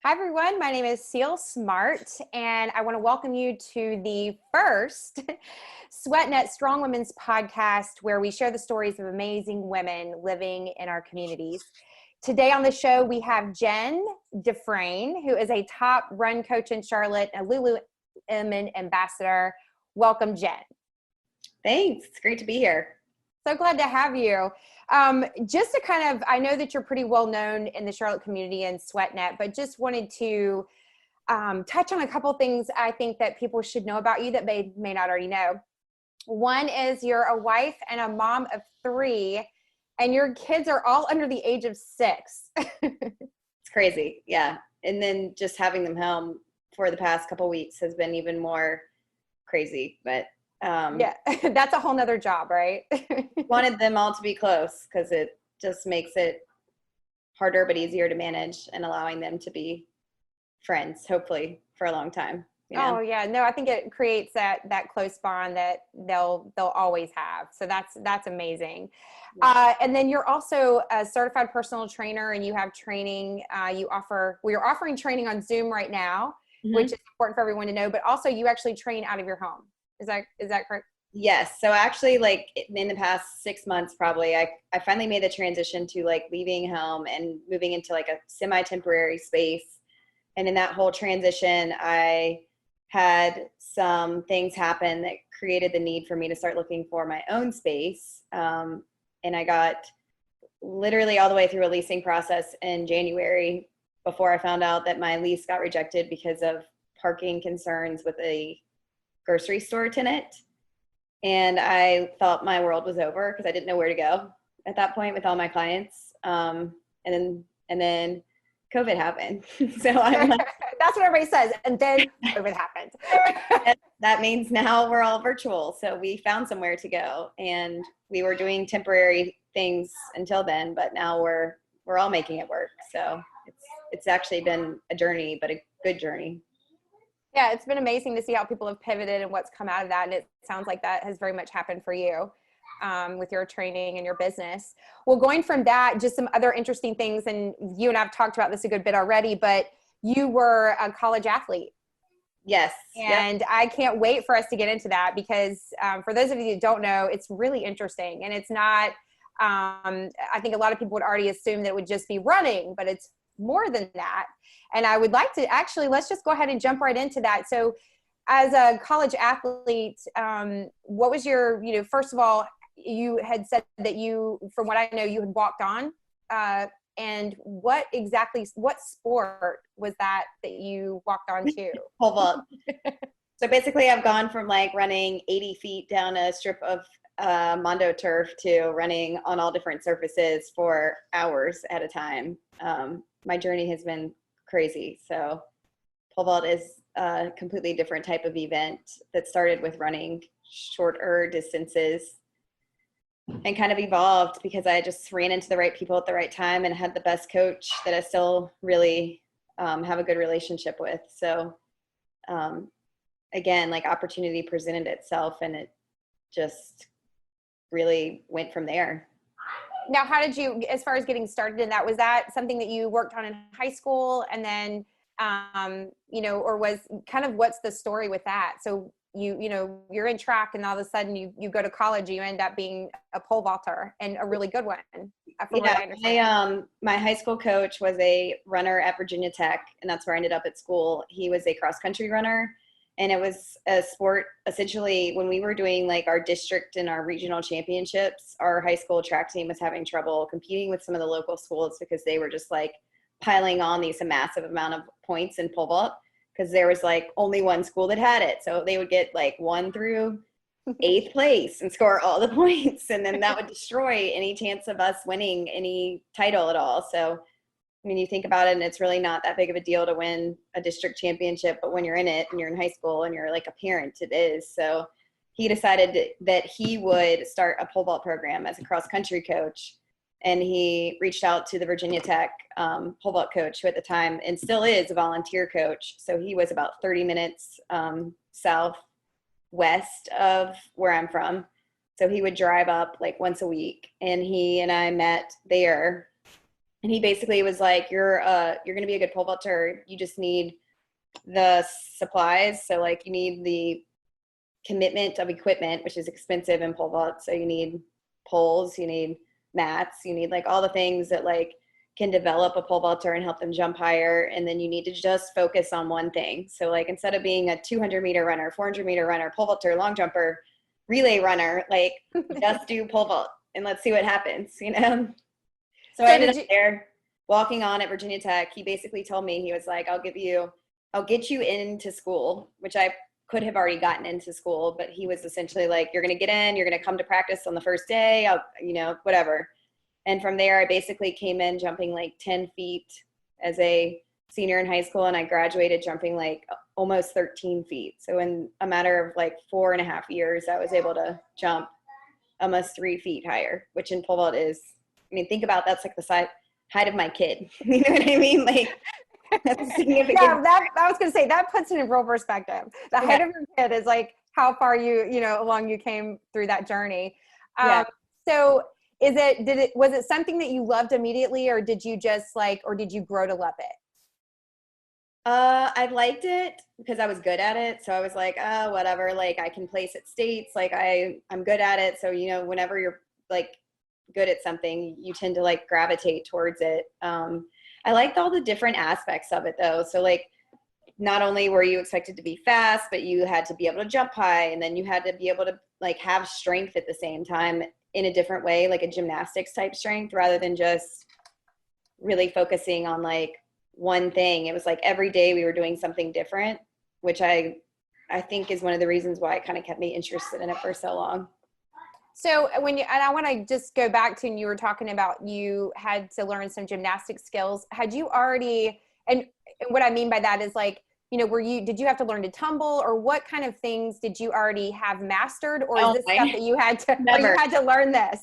Hi, everyone. My name is Cel Smart, and I want to welcome you to the first SweatNet Strong Women's podcast, where we share the stories of amazing women living in our communities. Today on the show, we have Jen Dufresne, who is a top run coach in Charlotte, a Lululemon ambassador. Welcome, Jen. Thanks. It's great to be here. So glad to have you. Just to kind of, I know that you're pretty well known in the Charlotte community and SweatNet, but just wanted to touch on a couple things I think that people should know about you that they may not already know. One is you're a wife and a mom of 3, and your kids are all under the age of 6. It's crazy. Yeah. And then just having them home for the past couple weeks has been even more crazy, but yeah, that's a whole nother job, right? wanted them all to be close because it just makes it harder but easier to manage, and allowing them to be friends, hopefully for a long time. Oh yeah, no, I think it creates that close bond that they'll always have. So that's amazing. Yeah. And then you're also a certified personal trainer, and you have training. We're offering training on Zoom right now, which is important for everyone to know. But also, you actually train out of your home. Is that correct? Yes. So actually, like in the past 6 months, probably, I finally made the transition to like leaving home and moving into like a semi-temporary space. And in that whole transition, I had some things happen that created the need for me to start looking for my own space. And I got literally all the way through a leasing process in January before I found out that my lease got rejected because of parking concerns with a grocery store tenant. And I thought my world was over because I didn't know where to go at that point with all my clients. And then COVID happened. So I'm like, that's what everybody says. And then COVID happened. that means now we're all virtual. So we found somewhere to go, and we were doing temporary things until then, but now we're all making it work. So it's actually been a journey, but a good journey. Yeah, it's been amazing to see how people have pivoted and what's come out of that. And it sounds like that has very much happened for you with your training and your business. Well, going from that, just some other interesting things, and you and I have talked about this a good bit already, but you were a college athlete. Yes. And yep. I can't wait for us to get into that because for those of you that don't know, it's really interesting. And it's not, I think a lot of people would already assume that it would just be running, but it's more than that. And I would like to actually, let's just go ahead and jump right into that. So as a college athlete, what was your, first of all, you had said that you, from what I know, you had walked on, and what sport was that you walked on to? Pole vault. So basically I've gone from like running 80 feet down a strip of Mondo turf to running on all different surfaces for hours at a time. My journey has been crazy. So pole vault is a completely different type of event that started with running shorter distances and kind of evolved because I just ran into the right people at the right time and had the best coach that I still really have a good relationship with. So again, like opportunity presented itself, and it just really went from there. Now, how did you, as far as getting started in that, was that something that you worked on in high school, and then, or was kind of, what's the story with that? So you're in track, and all of a sudden you go to college, and you end up being a pole vaulter, and a really good one. My high school coach was a runner at Virginia Tech, and that's where I ended up at school. He was a cross country runner. And it was a sport, essentially, when we were doing like our district and our regional championships, our high school track team was having trouble competing with some of the local schools because they were just like piling on these massive amount of points in pole vault because there was like only one school that had it. So they would get like 1 through 8th place and score all the points. And then that would destroy any chance of us winning any title at all. So I mean, you think about it, and it's really not that big of a deal to win a district championship, but when you're in it and you're in high school and you're like a parent, it is. So he decided that he would start a pole vault program as a cross country coach. And he reached out to the Virginia Tech pole vault coach, who at the time, and still is, a volunteer coach. So he was about 30 minutes southwest of where I'm from. So he would drive up like once a week, and he and I met there And he basically was like, you're going to be a good pole vaulter. You just need the supplies. So like you need the commitment of equipment, which is expensive in pole vault. So you need poles, you need mats, you need like all the things that like can develop a pole vaulter and help them jump higher. And then you need to just focus on one thing. So like instead of being a 200-meter runner, 400-meter runner, pole vaulter, long jumper, relay runner, like just do pole vault and let's see what happens, you know? So I ended up there walking on at Virginia Tech. He basically told me, he was like, I'll get you into school, which I could have already gotten into school, but he was essentially like, you're going to get in, you're going to come to practice on the first day, whatever. And from there, I basically came in jumping like 10 feet as a senior in high school, and I graduated jumping like almost 13 feet. So in a matter of like 4.5 years, I was able to jump almost 3 feet higher, which in pole vault is, I mean, think about that's like the height of my kid. You know what I mean? Like, that's significant. Yeah, I was going to say that puts it in real perspective. The height of your kid is like how far along you came through that journey. So was it something that you loved immediately, or did you grow to love it? I liked it because I was good at it. So I was like, whatever, like I can place at states, like I'm good at it. So, whenever you're like good at something, you tend to like gravitate towards it. I liked all the different aspects of it though. So like, not only were you expected to be fast, but you had to be able to jump high, and then you had to be able to like have strength at the same time in a different way, like a gymnastics type strength, rather than just really focusing on like one thing. It was like every day we were doing something different, which I think is one of the reasons why it kind of kept me interested in it for so long. So and I want to just go back to, and you were talking about you had to learn some gymnastic skills. Had you already, and what I mean by that is like, did you have to learn to tumble, or what kind of things did you already have mastered, or is this stuff that you had to, or you had to learn this?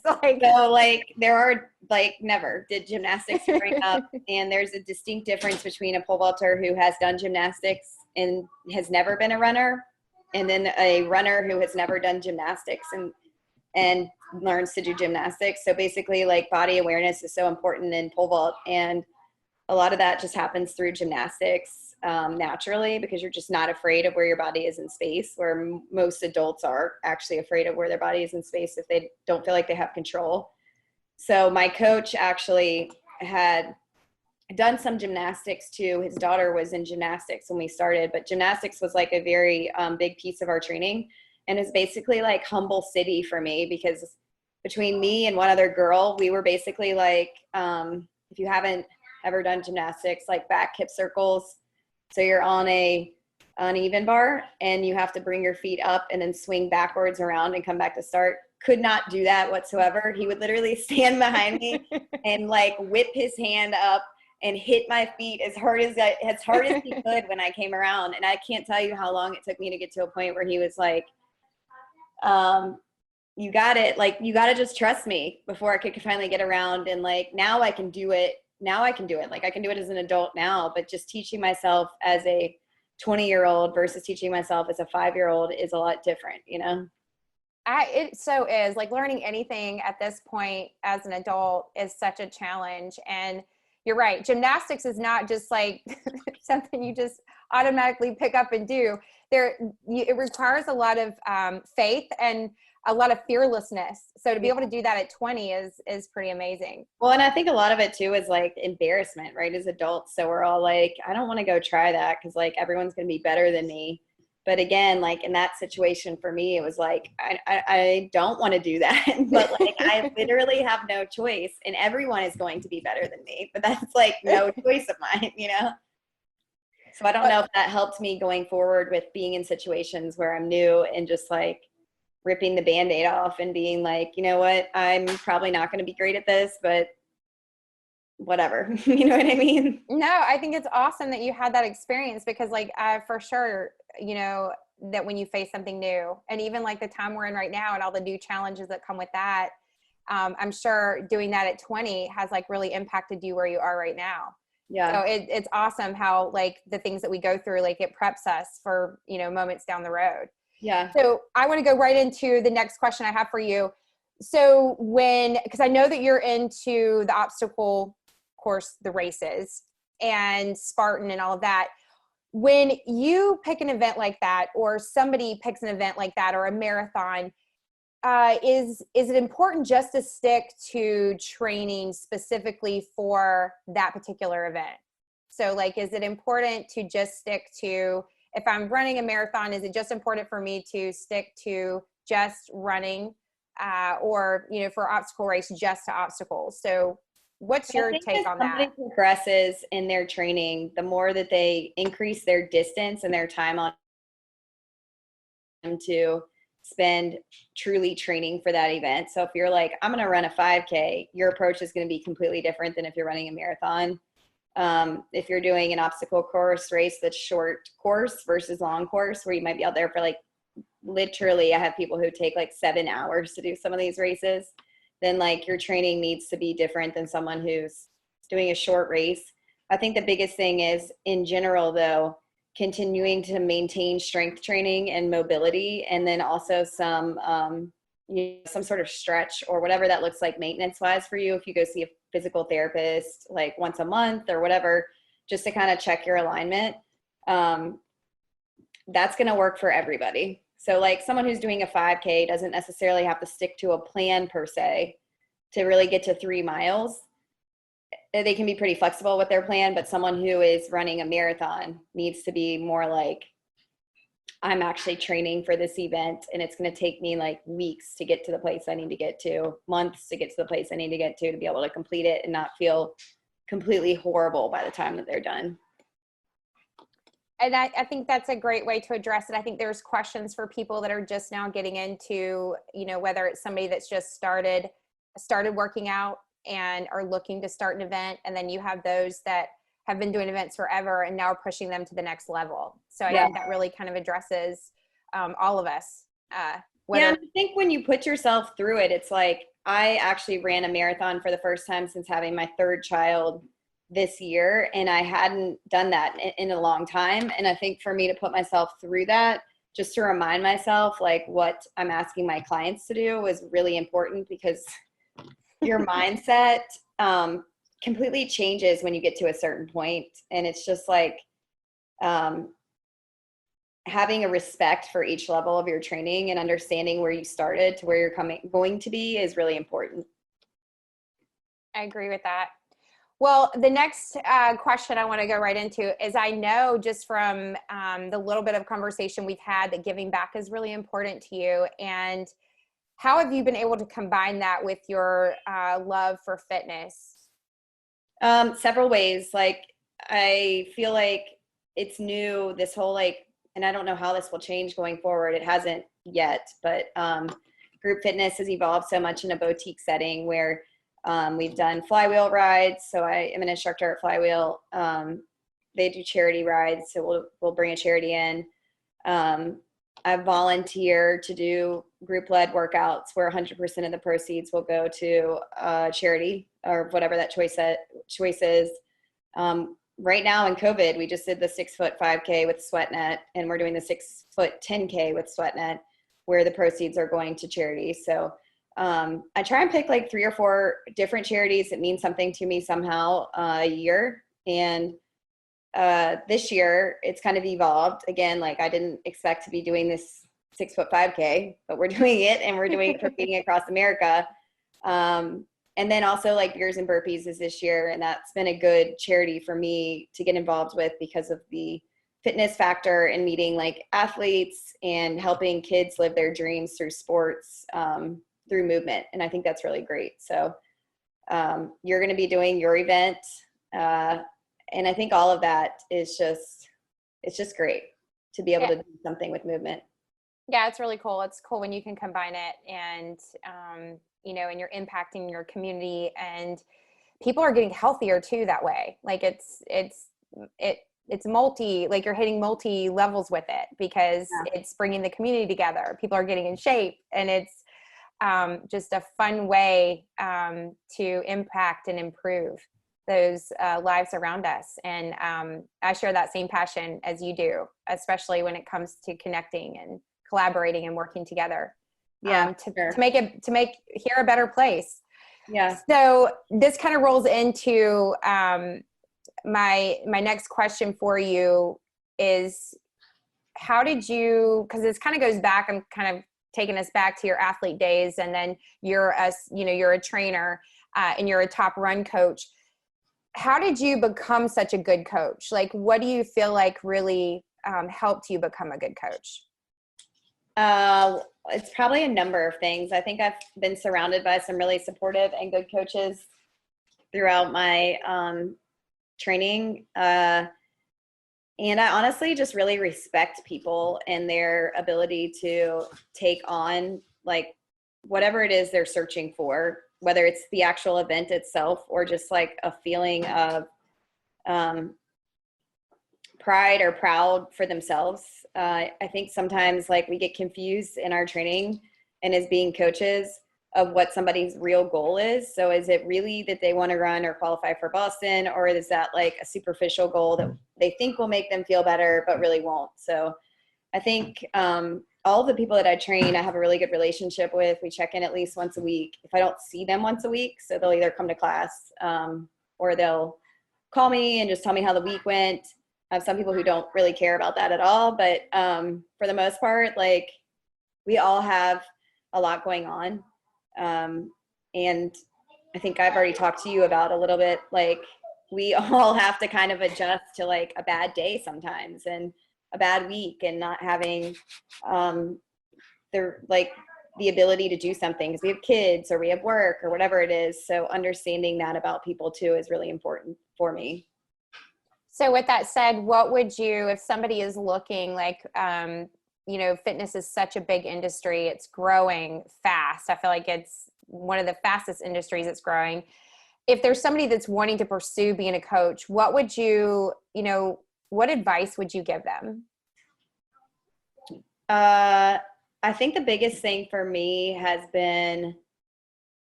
Never did gymnastics growing up. And there's a distinct difference between a pole vaulter who has done gymnastics and has never been a runner, and then a runner who has never done gymnastics and learns to do gymnastics. So basically like body awareness is so important in pole vault. And a lot of that just happens through gymnastics naturally, because you're just not afraid of where your body is in space, where most adults are actually afraid of where their body is in space if they don't feel like they have control. So my coach actually had done some gymnastics too. His daughter was in gymnastics when we started, but gymnastics was like a very big piece of our training. And it's basically like humble city for me, because between me and one other girl, we were basically like, if you haven't ever done gymnastics, like back hip circles. So you're on a uneven bar and you have to bring your feet up and then swing backwards around and come back to start. Could not do that whatsoever. He would literally stand behind me and like whip his hand up and hit my feet as hard as he could when I came around. And I can't tell you how long it took me to get to a point where he was like, you got it. Like, you got to just trust me, before I could finally get around. And like, now I can do it. Like I can do it as an adult now, but just teaching myself as a 20-year-old versus teaching myself as a 5-year-old is a lot different, It so is. Like, learning anything at this point as an adult is such a challenge. And you're right. Gymnastics is not just like something you just automatically pick up and do. It requires a lot of faith and a lot of fearlessness. So to be able to do that at 20 is pretty amazing. Well, and I think a lot of it too is like embarrassment, right? As adults. So we're all like, I don't want to go try that, because like everyone's going to be better than me. But again, like in that situation for me, it was like, I don't want to do that, but like I literally have no choice, and everyone is going to be better than me, but that's like no choice of mine, So I don't know if that helped me going forward with being in situations where I'm new and just like ripping the Band-Aid off and being like, you know what, I'm probably not going to be great at this, but whatever. You know what I mean? No, I think it's awesome that you had that experience, because like for sure, that when you face something new, and even like the time we're in right now and all the new challenges that come with that, I'm sure doing that at 20 has like really impacted you where you are right now. Yeah. So it's awesome how like the things that we go through, like it preps us for, moments down the road. Yeah. So I want to go right into the next question I have for you. So because I know that you're into the obstacle course, the races and Spartan and all of that. When you pick an event like that, or somebody picks an event like that, or a marathon, is it important just to stick to training specifically for that particular event? So like, is it important to just stick to, if I'm running a marathon, is it just important for me to stick to just running, or, you know, for obstacle race, just to obstacles? So what's your take on that? Somebody progresses in their training, the more that they increase their distance and their time on them to spend truly training for that event. So if you're like, I'm going to run a 5K, your approach is going to be completely different than if you're running a marathon. If you're doing an obstacle course race that's short course versus long course, where you might be out there for like, literally, I have people who take like 7 hours to do some of these races, then like your training needs to be different than someone who's doing a short race. I think the biggest thing is, in general though, continuing to maintain strength training and mobility, and then also some some sort of stretch or whatever that looks like maintenance wise for you. If you go see a physical therapist like once a month or whatever, just to kind of check your alignment, that's going to work for everybody. So like someone who's doing a 5K doesn't necessarily have to stick to a plan per se to really get to 3 miles. They can be pretty flexible with their plan, but someone who is running a marathon needs to be more like, I'm actually training for this event, and it's going to take me like weeks to get to the place I need to get to, months to get to the place I need to get to be able to complete it and not feel completely horrible by the time that they're done. And I think that's a great way to address it. I think there's questions for people that are just now getting into, you know, whether it's somebody that's just started working out and are looking to start an event. And then you have those that have been doing events forever and now are pushing them to the next level. So I think that really kind of addresses all of us. Yeah, I think when you put yourself through it, it's like, I actually ran a marathon for the first time since having my 3rd child this year, and I hadn't done that in a long time. And I think for me to put myself through that, just to remind myself like what I'm asking my clients to do, was really important, because your mindset completely changes when you get to a certain point. And it's just like having a respect for each level of your training and understanding where you started to where you're going to be is really important. I agree with that. Well, the next question I want to go right into is, I know just from the little bit of conversation we've had that giving back is really important to you. And how have you been able to combine that with your love for fitness? Several ways. Like, I feel like it's new, this whole like, and I don't know how this will change going forward. It hasn't yet, but group fitness has evolved so much in a boutique setting where we've done flywheel rides. So I am an instructor at Flywheel. They do charity rides. So we'll bring a charity in. I volunteer to do group-led workouts where 100% of the proceeds will go to charity or whatever that choice is. Right now in COVID, we just did the 6-foot 5K with SweatNet, and we're doing the 6-foot 10K with SweatNet, where the proceeds are going to charity. So I try and pick like 3 or 4 different charities that mean something to me somehow a year. And this year it's kind of evolved again. Like, I didn't expect to be doing this 6-foot 5K, but we're doing it, and we're doing it for Feeding Across America. And then also like Beers and Burpees is this year. And that's been a good charity for me to get involved with because of the fitness factor and meeting like athletes and helping kids live their dreams through sports, through movement. And I think that's really great. So you're going to be doing your event. And I think all of that is it's just great to be able to do something with movement. Yeah, it's really cool. It's cool when you can combine it and, you know, and you're impacting your community, and people are getting healthier too that way. Like it's like you're hitting multi levels with it, because it's bringing the community together. People are getting in shape, and it's just a fun way to impact and improve those lives around us. And I share that same passion as you do, especially when it comes to connecting and collaborating and working together. To make here a better place. Yeah. So this kind of rolls into my next question for you is, how did you, because this kind of goes back, I'm kind of taking us back to your athlete days, and then you're a trainer and you're a top run coach. How did you become such a good coach? Like, what do you feel like really helped you become a good coach? It's probably a number of things. I think I've been surrounded by some really supportive and good coaches throughout my training. And I honestly just really respect people and their ability to take on like whatever it is they're searching for, whether it's the actual event itself or just like a feeling of pride or proud for themselves. I think sometimes like we get confused in our training and as being coaches of what somebody's real goal is. So is it really that they want to run or qualify for Boston, or is that like a superficial goal that they think will make them feel better, but really won't? So I think all the people that I train, I have a really good relationship with. We check in at least once a week. If I don't see them once a week, so they'll either come to class or they'll call me and just tell me how the week went. I have some people who don't really care about that at all, but for the most part, like we all have a lot going on. And I think I've already talked to you about a little bit, like we all have to kind of adjust to like a bad day sometimes and a bad week and not having the ability to do something because we have kids or we have work or whatever it is. So understanding that about people too is really important for me. So with that said, what would you, if somebody is looking like, fitness is such a big industry, it's growing fast. I feel like it's one of the fastest industries it's growing. If there's somebody that's wanting to pursue being a coach, what would you, what advice would you give them? I think the biggest thing for me has been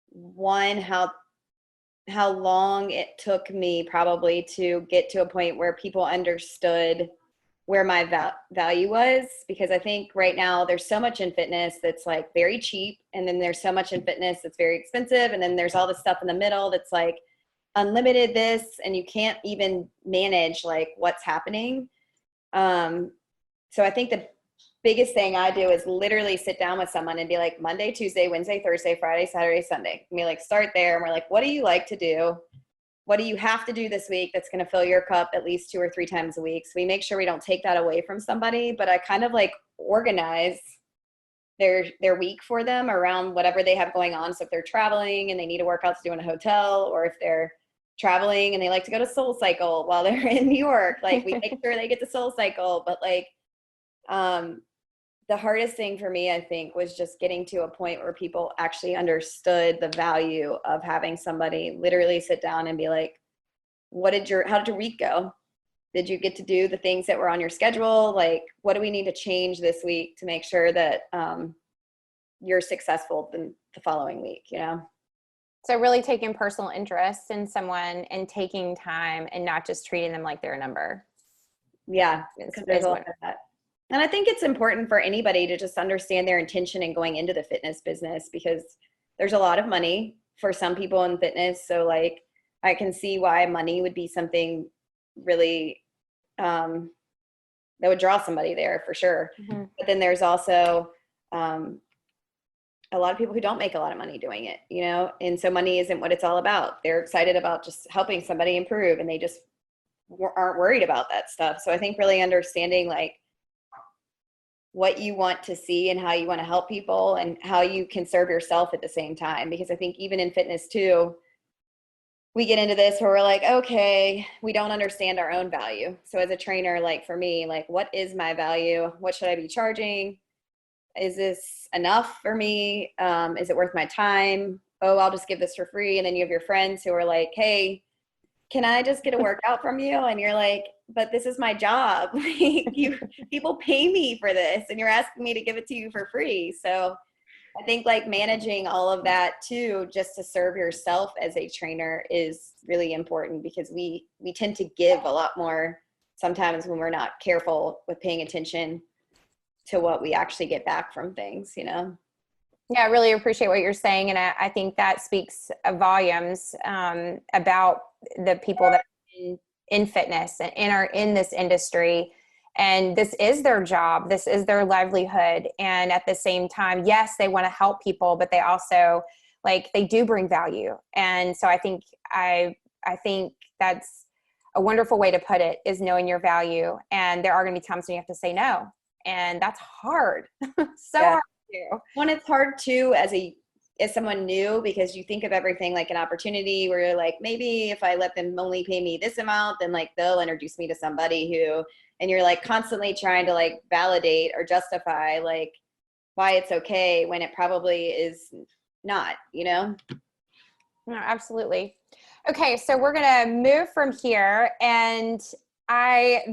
one, how long it took me probably to get to a point where people understood where my value was, because I think right now there's so much in fitness that's like very cheap, and then there's so much in fitness that's very expensive, and then there's all this stuff in the middle that's like unlimited this, and you can't even manage like what's happening. So I think the biggest thing I do is literally sit down with someone and be like, Monday, Tuesday, Wednesday, Thursday, Friday, Saturday, Sunday. And we like start there and we're like, what do you like to do? What do you have to do this week that's going to fill your cup at least 2 or 3 times a week? So we make sure we don't take that away from somebody, but I kind of like organize their week for them around whatever they have going on. So if they're traveling and they need a workout to do in a hotel, or if they're traveling and they like to go to Soul Cycle while they're in New York, like we make sure they get to Soul Cycle. But like, the hardest thing for me, I think, was just getting to a point where people actually understood the value of having somebody literally sit down and be like, how did your week go? Did you get to do the things that were on your schedule? Like, what do we need to change this week to make sure that you're successful the following week, So really taking personal interest in someone and taking time and not just treating them like they're a number. Yeah, because there's a lot of that. And I think it's important for anybody to just understand their intention in going into the fitness business, because there's a lot of money for some people in fitness. So like, I can see why money would be something really that would draw somebody there for sure. Mm-hmm. But then there's also a lot of people who don't make a lot of money doing it, and so money isn't what it's all about. They're excited about just helping somebody improve, and they just aren't worried about that stuff. So I think really understanding like what you want to see and how you want to help people and how you can serve yourself at the same time. Because I think even in fitness too, we get into this where we're like, okay, we don't understand our own value. So as a trainer, like for me, like what is my value? What should I be charging? Is this enough for me? Is it worth my time? Oh, I'll just give this for free. And then you have your friends who are like, hey, can I just get a workout from you? And you're like, but this is my job. People pay me for this, and you're asking me to give it to you for free. So I think like managing all of that too, just to serve yourself as a trainer, is really important, because we tend to give a lot more sometimes when we're not careful with paying attention to what we actually get back from things, Yeah, I really appreciate what you're saying. And I think that speaks volumes about the people that are in fitness and are in this industry. And this is their job. This is their livelihood. And at the same time, yes, they want to help people, but they also they do bring value. And so I think that's a wonderful way to put it, is knowing your value. And there are going to be times when you have to say no. And that's hard. So Yeah. hard to do. When it's hard too, as someone new, because you think of everything like an opportunity where you're like, maybe if I let them only pay me this amount, then like they'll introduce me to somebody who, and you're like constantly trying to like validate or justify like why it's okay when it probably is not, you know? No, absolutely. Okay, so we're gonna move from here, and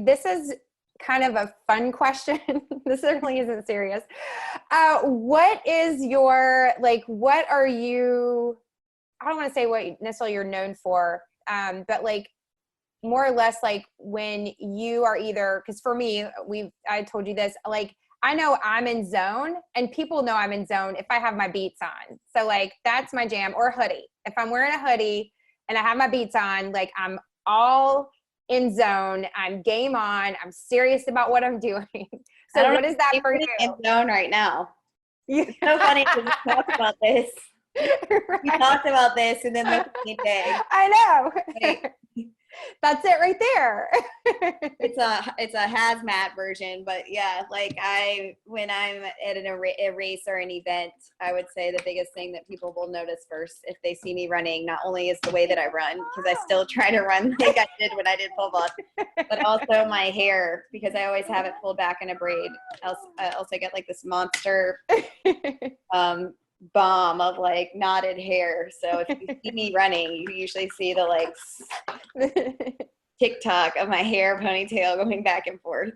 this is kind of a fun question. This certainly isn't serious. What is your what are you? I don't want to say what necessarily you're known for, but more or less when you are either, because for me, I told you this, I know I'm in zone, and people know I'm in zone if I have my beats on. So that's my jam, or hoodie. If I'm wearing a hoodie and I have my beats on, I'm all in zone. I'm game on. I'm serious about what I'm doing. So what is that for you? In zone right now. It's so funny because we talked about this. Right. We talked about this, and then look at me today. I know. Like, that's it right there. it's a hazmat version, but yeah, when I'm at a race or an event, I would say the biggest thing that people will notice first if they see me running, not only is the way that I run, because I still try to run like I did when I did pole vault, but also my hair, because I always have it pulled back in a braid. I also get this monster bomb of knotted hair. So if you see me running, you usually see the TikTok of my hair ponytail going back and forth.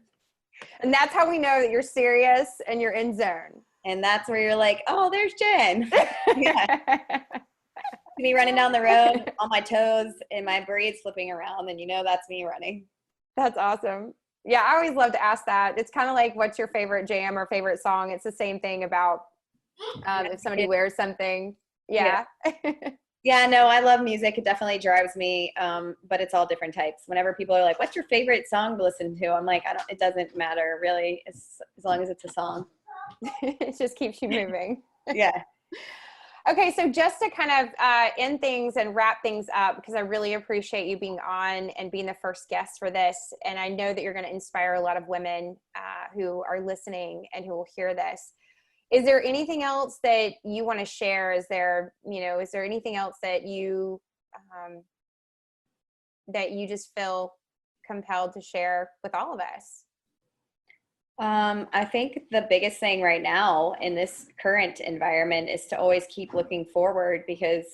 And that's how we know that you're serious and you're in zone. And that's where you're like, oh, there's Jen. Yeah. Me running down the road on my toes and my braids flipping around, and that's me running. That's awesome. Yeah, I always love to ask that. It's kind of like, what's your favorite jam or favorite song? It's the same thing about if somebody wears something. Yeah. Yeah, no, I love music. It definitely drives me, but it's all different types. Whenever people are like, what's your favorite song to listen to? I'm like, it doesn't matter, really, as long as it's a song. It just keeps you moving. Yeah. Okay, so just to kind of end things and wrap things up, because I really appreciate you being on and being the first guest for this, and I know that you're going to inspire a lot of women who are listening and who will hear this. Is there anything else that you want to share? Is there anything else that you just feel compelled to share with all of us? I think the biggest thing right now in this current environment is to always keep looking forward, because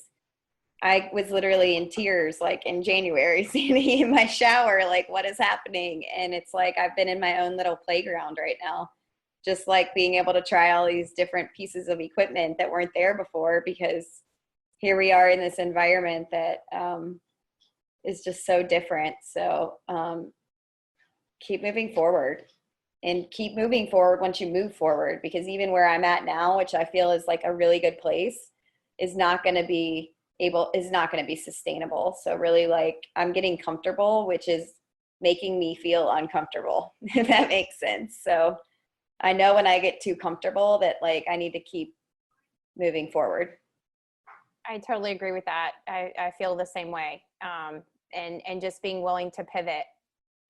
I was literally in tears in January, standing in my shower, what is happening? And it's I've been in my own little playground right now. Just being able to try all these different pieces of equipment that weren't there before, because here we are in this environment that is just so different. So keep moving forward, and keep moving forward once you move forward, because even where I'm at now, which I feel is a really good place, is not going to be sustainable. So really I'm getting comfortable, which is making me feel uncomfortable, if that makes sense. So I know when I get too comfortable that I need to keep moving forward. I totally agree with that. I feel the same way. And just being willing to pivot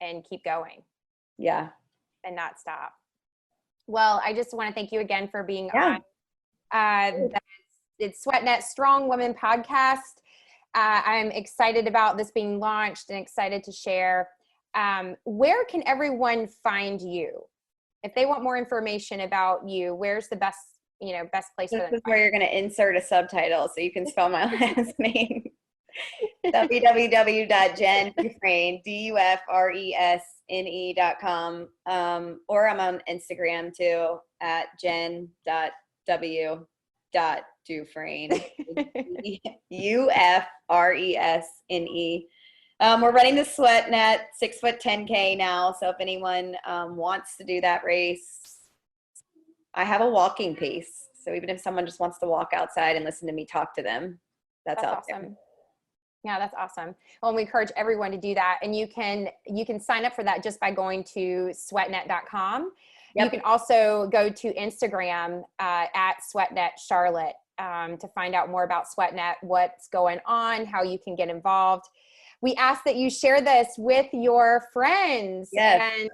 and keep going. Yeah. And not stop. Well, I just want to thank you again for being on. It's SweatNet Strong Women podcast. I'm excited about this being launched and excited to share. Where can everyone find you? If they want more information about you, where's the best place for them? This is where you're going to insert a subtitle so you can spell my last name. www.jendufresne, DUFRESNE.com. Or I'm on Instagram too, at jen.w.dufresne. UFRESNE. We're running the SweatNet 6 foot 10K now. So if anyone wants to do that race, I have a walking pace. So even if someone just wants to walk outside and listen to me talk to them, that's out awesome. there. Yeah, that's awesome. Well, we encourage everyone to do that. And you can sign up for that just by going to sweatnet.com. Yep. You can also go to Instagram at SweatNet Charlotte to find out more about SweatNet, what's going on, how you can get involved. We ask that you share this with your friends and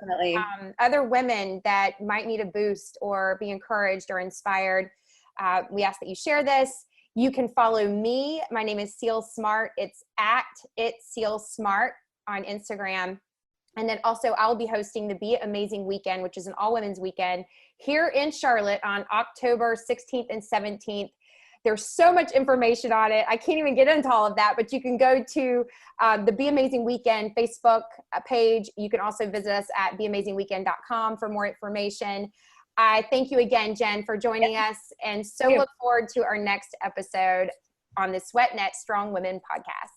other women that might need a boost or be encouraged or inspired. We ask that you share this. You can follow me. My name is Cel Smart. It's at Cel Smart on Instagram. And then also I'll be hosting the Be Amazing Weekend, which is an all women's weekend here in Charlotte on October 16th and 17th. There's so much information on it. I can't even get into all of that, but you can go to the Be Amazing Weekend Facebook page. You can also visit us at beamazingweekend.com for more information. I thank you again, Jen, for joining us, and so look forward to our next episode on the SweatNet Strong Women podcast.